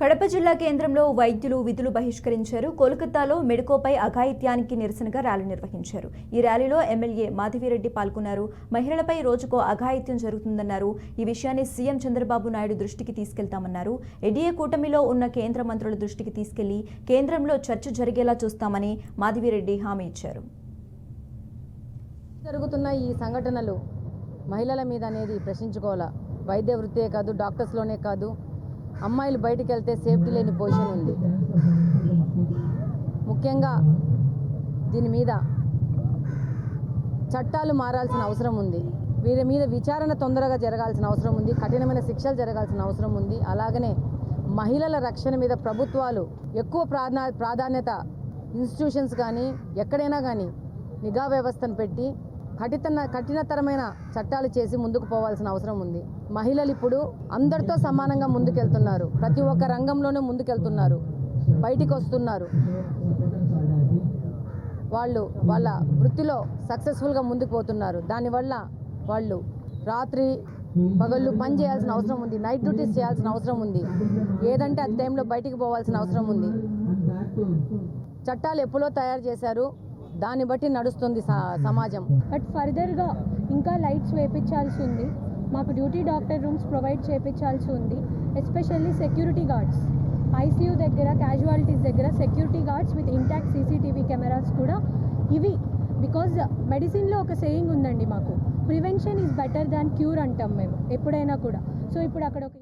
కడప జిల్లా కేంద్రంలో వైద్యులు విధులు బహిష్కరించారు. కోల్కతాలో మెడికోపై అఘాయిత్యానికి నిరసనగా ర్యాలీ నిర్వహించారు. ఈ ర్యాలీలో ఎమ్మెల్యే మాధవిరెడ్డి పాల్గొన్నారు. మహిళలపై రోజుకో అఘాయిత్యం జరుగుతుందన్నారు. ఈ విషయాన్ని సీఎం చంద్రబాబు నాయుడు దృష్టికి తీసుకెళ్తామన్నారు. ఎన్డీఏ కూటమిలో ఉన్న కేంద్ర మంత్రుల దృష్టికి తీసుకెళ్లి కేంద్రంలో చర్చ జరిగేలా చూస్తామని మాధవిరెడ్డి హామీ ఇచ్చారు. జరుగుతున్న ఈ సంఘటనలు మహిళల మీద అనేది ప్రశ్నించుకోవాలా. వైద్య వృత్తే కాదు, డాక్టర్స్లోనే కాదు, అమ్మాయిలు బయటికి వెళ్తే సేఫ్టీ లేని పొజిషన్ ఉంది. ముఖ్యంగా దీని మీద చట్టాలు మారాల్సిన అవసరం ఉంది. వీరి మీద విచారణ తొందరగా జరగాల్సిన అవసరం ఉంది. కఠినమైన శిక్షలు జరగాల్సిన అవసరం ఉంది. అలాగనే మహిళల రక్షణ మీద ప్రభుత్వాలు ఎక్కువ ప్రాధాన్యత ఇన్స్టిట్యూషన్స్ కానీ ఎక్కడైనా కానీ నిఘా వ్యవస్థను పెట్టి కఠినతరమైన చట్టాలు చేసి ముందుకు పోవాల్సిన అవసరం ఉంది. మహిళలు ఇప్పుడు అందరితో సమానంగా ముందుకెళ్తున్నారు. ప్రతి ఒక్క రంగంలోనూ ముందుకెళ్తున్నారు, బయటికి వస్తున్నారు. వాళ్ళు వాళ్ళ వృత్తిలో సక్సెస్ఫుల్గా ముందుకు పోతున్నారు. దానివల్ల వాళ్ళు రాత్రి పగళ్ళు పని చేయాల్సిన అవసరం ఉంది, నైట్ డ్యూటీస్ చేయాల్సిన అవసరం ఉంది. ఏదంటే ఆ టైంలో బయటికి పోవాల్సిన అవసరం ఉంది. చట్టాలు ఎప్పుడో తయారు చేశారు, దాన్ని బట్టి నడుస్తుంది సమాజం. బట్ ఫర్దర్గా ఇంకా లైట్స్ వేయించాల్సి ఉంది. మాకు డ్యూటీ డాక్టర్ రూమ్స్ ప్రొవైడ్ చేయించాల్సి ఉంది. ఎస్పెషల్లీ సెక్యూరిటీ గార్డ్స్, ఐసీయూ దగ్గర, క్యాజువాలిటీస్ దగ్గర security guards with intact CCTV cameras కూడా. ఇవి బికాజ్ మెడిసిన్లో ఒక సేయింగ్ ఉందండి, మాకు prevention is better than cure అంటాం మేము ఎప్పుడైనా కూడా. సో ఇప్పుడు అక్కడ ఒక